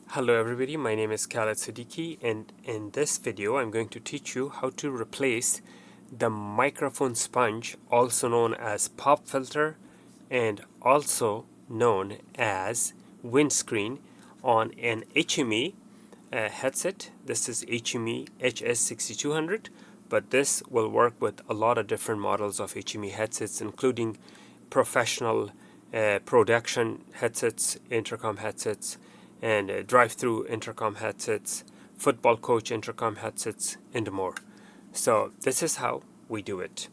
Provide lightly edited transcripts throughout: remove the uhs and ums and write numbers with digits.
Hello everybody, my name is Khaled Siddiqui, and in this video I'm going to teach you how to replace the microphone sponge, also known as pop filter and also known as windscreen, on an HME headset. This is HME HS6200, but this will work with a lot of different models of HME headsets, including professional production headsets, intercom headsets, and drive-through intercom headsets, football coach intercom headsets, and more. So this is how we do it.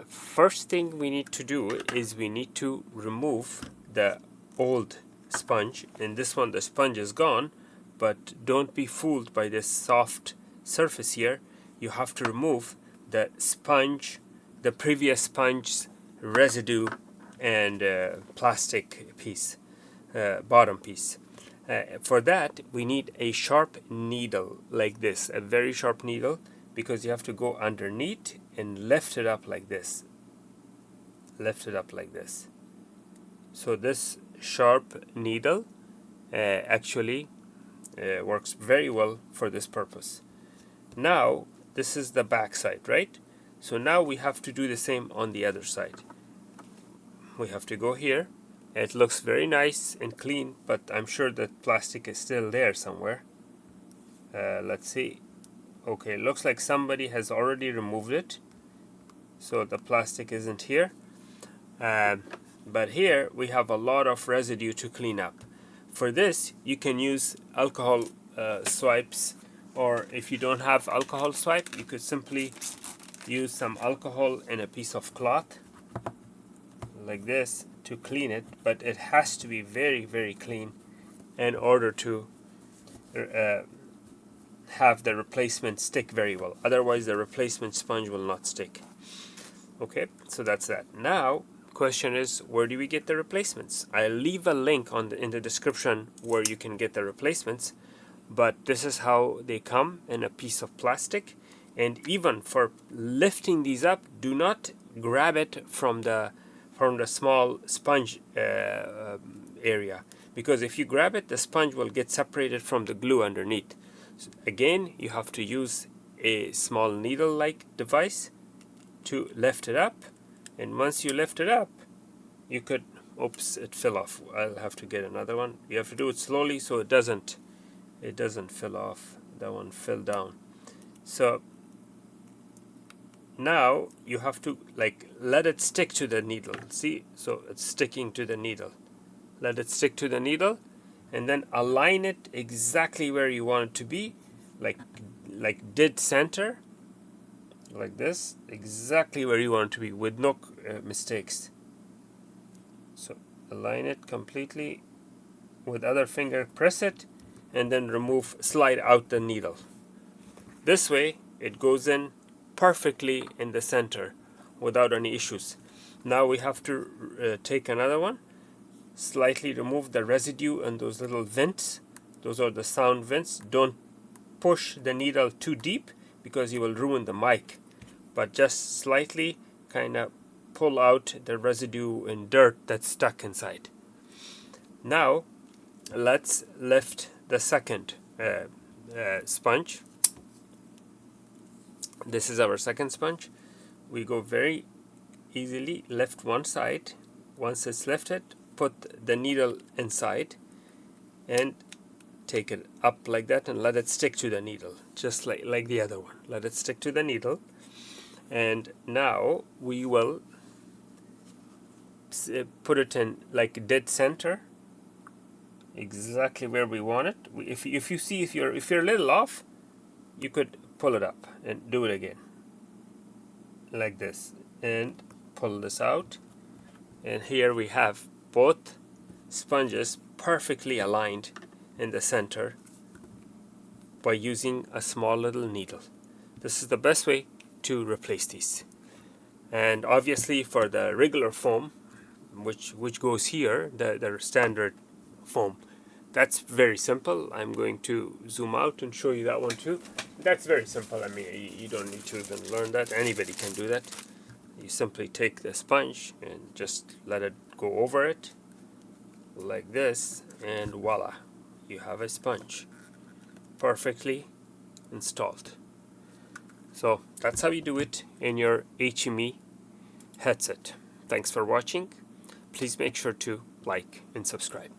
First thing we need to do is we need to remove the old sponge. In this one the sponge is gone, but don't be fooled by this soft surface here. You have to remove the sponge, the previous sponge's residue and plastic piece, bottom piece. For that we need a sharp needle like this, a very sharp needle, because you have to go underneath and lift it up like this. Lift it up like this. So this sharp needle actually works very well for this purpose. Now this is the back side, right? So now we have to do the same on the other side. We have to go here. It looks very nice and clean, but I'm sure that plastic is still there somewhere. Let's see. Okay, looks like somebody has already removed it, so the plastic isn't here. But here we have a lot of residue to clean up. For this you can use alcohol swipes, or if you don't have alcohol swipe, you could simply use some alcohol in a piece of cloth like this to clean it, but it has to be very, very clean in order to have the replacement stick very well. Otherwise the replacement sponge will not stick. Okay, so that's that. Now question is, where do we get the replacements? I'll leave a link in the description where you can get the replacements, but this is how they come in a piece of plastic. And even for lifting these up, do not grab it from the small sponge area, because if you grab it, the sponge will get separated from the glue underneath. So again, you have to use a small needle like device to lift it up, and once you lift it up, you could, oops, it fell off. I'll have to get another one. You have to do it slowly so it doesn't fill off. That one fell down. So now you have to let it stick to the needle. See, so it's sticking to the needle. Let it stick to the needle, and then align it exactly where you want it to be, like dead center, like this, exactly where you want it to be, with no mistakes. So align it completely with other finger, press it, and then slide out the needle. This way it goes in perfectly in the center without any issues. Now we have to take another one, slightly remove the residue and those little vents. Those are the sound vents. Don't push the needle too deep because you will ruin the mic, but just slightly kind of pull out the residue and dirt that's stuck inside. Now let's lift the second sponge. This is our second sponge. We go very easily, lift one side. Once it's lifted, put the needle inside and take it up like that, and let it stick to the needle, just like the other one. Let it stick to the needle, and now we will put it in like dead center, exactly where we want it. If you see if you're a little off, you could pull it up and do it again like this, and pull this out, and here we have both sponges perfectly aligned in the center by using a small little needle. This is the best way to replace these. And obviously for the regular foam, which goes here, the standard foam, that's very simple. I'm going to zoom out and show you that one too. That's very simple. I mean, you don't need to even learn that. Anybody can do that. You simply take the sponge and just let it go over it like this, and voila, you have a sponge perfectly installed. So that's how you do it in your HME headset. Thanks for watching. Please make sure to like and subscribe.